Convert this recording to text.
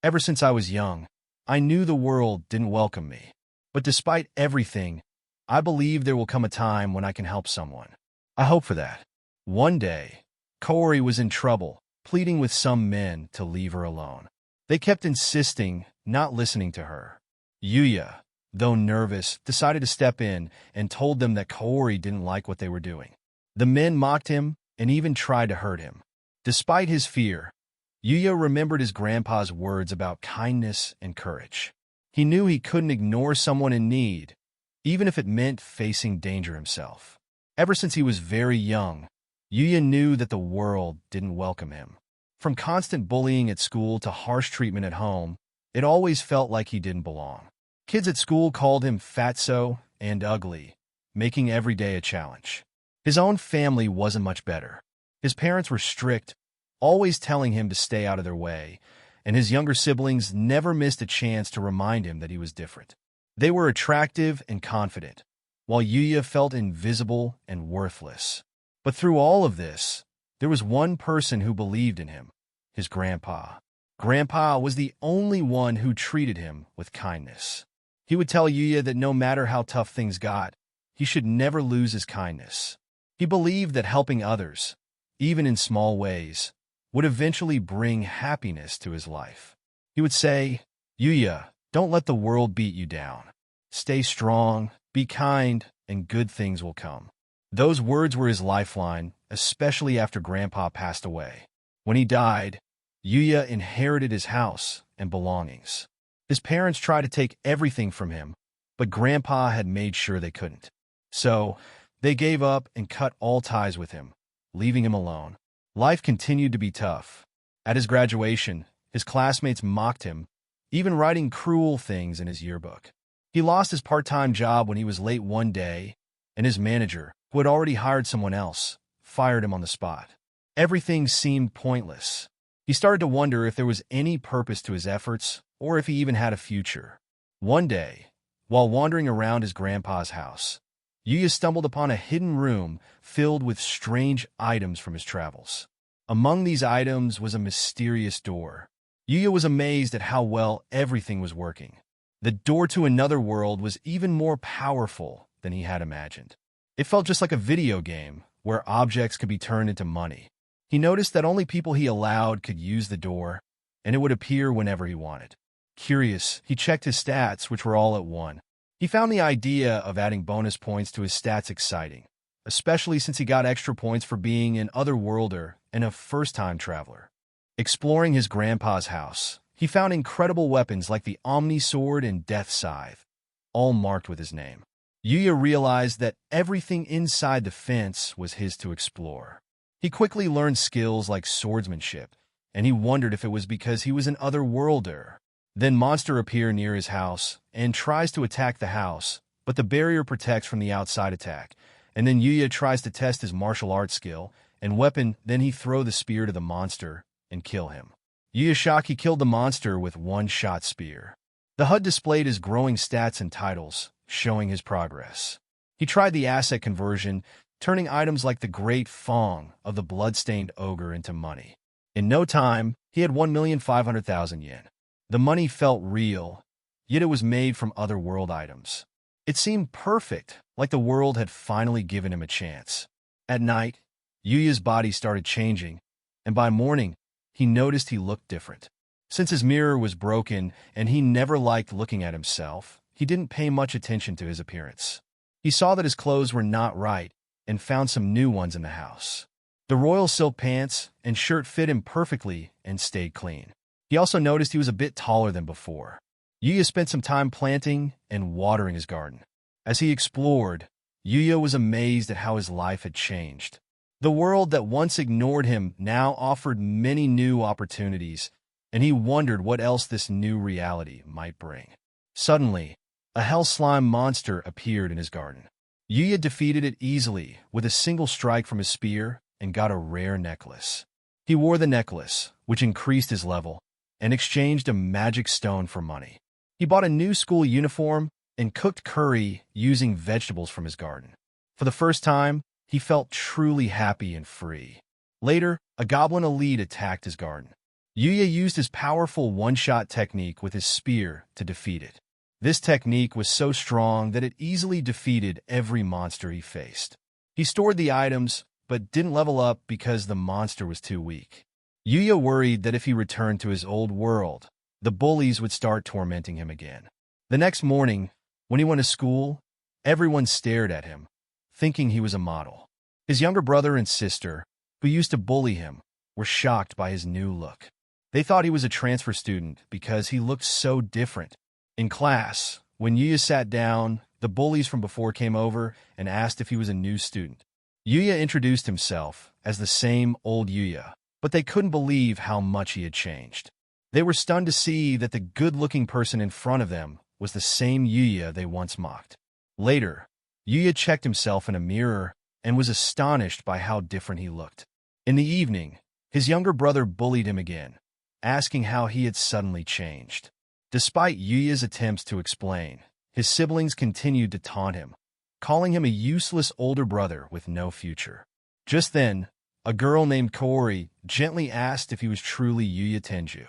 Ever since I was young, I knew the world didn't welcome me. But despite everything, I believe there will come a time when I can help someone. I hope for that. One day, Kaori was in trouble, pleading with some men to leave her alone. They kept insisting, not listening to her. Yuya, though nervous, decided to step in and told them that Kaori didn't like what they were doing. The men mocked him and even tried to hurt him. Despite his fear, Yuya remembered his grandpa's words about kindness and courage. He knew he couldn't ignore someone in need, even if it meant facing danger himself. Ever since he was very young, Yuya knew that the world didn't welcome him. From constant bullying at school to harsh treatment at home, it always felt like he didn't belong. Kids at school called him fatso and ugly, making every day a challenge. His own family wasn't much better. His parents were strict, always telling him to stay out of their way, and his younger siblings never missed a chance to remind him that he was different. They were attractive and confident, while Yuya felt invisible and worthless. But through all of this, there was one person who believed in him, his grandpa. Grandpa was the only one who treated him with kindness. He would tell Yuya that no matter how tough things got, he should never lose his kindness. He believed that helping others, even in small ways, would eventually bring happiness to his life. He would say, "Yuya, don't let the world beat you down. Stay strong, be kind, and good things will come." Those words were his lifeline, especially after Grandpa passed away. When he died, Yuya inherited his house and belongings. His parents tried to take everything from him, but Grandpa had made sure they couldn't. So, they gave up and cut all ties with him, leaving him alone. Life continued to be tough. At his graduation, his classmates mocked him, even writing cruel things in his yearbook. He lost his part-time job when he was late one day, and his manager, who had already hired someone else, fired him on the spot. Everything seemed pointless. He started to wonder if there was any purpose to his efforts, or if he even had a future. One day, while wandering around his grandpa's house, Yuya stumbled upon a hidden room filled with strange items from his travels. Among these items was a mysterious door. Yuya was amazed at how well everything was working. The door to another world was even more powerful than he had imagined. It felt just like a video game, where objects could be turned into money. He noticed that only people he allowed could use the door, and it would appear whenever he wanted. Curious, he checked his stats, which were all at 1. He found the idea of adding bonus points to his stats exciting, especially since he got extra points for being an otherworlder and a first-time traveler. Exploring his grandpa's house, he found incredible weapons like the Omni Sword and Death Scythe, all marked with his name. Yuya realized that everything inside the fence was his to explore. He quickly learned skills like swordsmanship, and he wondered if it was because he was an otherworlder. Then monster appear near his house and tries to attack the house, but the barrier protects from the outside attack. And then Yuya tries to test his martial arts skill and weapon, then he throw the spear to the monster and kill him. Yuya shocked he killed the monster with one-shot spear. The HUD displayed his growing stats and titles, showing his progress. He tried the asset conversion, turning items like the Great Fong of the blood-stained ogre into money. In no time, he had 1,500,000 yen. The money felt real, yet it was made from other world items. It seemed perfect, like the world had finally given him a chance. At night, Yuya's body started changing, and by morning, he noticed he looked different. Since his mirror was broken and he never liked looking at himself, he didn't pay much attention to his appearance. He saw that his clothes were not right and found some new ones in the house. The royal silk pants and shirt fit him perfectly and stayed clean. He also noticed he was a bit taller than before. Yuya spent some time planting and watering his garden. As he explored, Yuya was amazed at how his life had changed. The world that once ignored him now offered many new opportunities, and he wondered what else this new reality might bring. Suddenly, a hell slime monster appeared in his garden. Yuya defeated it easily with a single strike from his spear and got a rare necklace. He wore the necklace, which increased his level, and exchanged a magic stone for money. He bought a new school uniform and cooked curry using vegetables from his garden. For the first time, he felt truly happy and free. Later, a goblin elite attacked his garden. Yuya used his powerful one-shot technique with his spear to defeat it. This technique was so strong that it easily defeated every monster he faced. He stored the items, but didn't level up because the monster was too weak. Yuya worried that if he returned to his old world, the bullies would start tormenting him again. The next morning, when he went to school, everyone stared at him, thinking he was a model. His younger brother and sister, who used to bully him, were shocked by his new look. They thought he was a transfer student because he looked so different. In class, when Yuya sat down, the bullies from before came over and asked if he was a new student. Yuya introduced himself as the same old Yuya, but they couldn't believe how much he had changed. They were stunned to see that the good-looking person in front of them was the same Yuya they once mocked. Later, Yuya checked himself in a mirror and was astonished by how different he looked. In the evening, his younger brother bullied him again, asking how he had suddenly changed. Despite Yuya's attempts to explain, his siblings continued to taunt him, calling him a useless older brother with no future. Just then, a girl named Kaori gently asked if he was truly Yuya Tenju.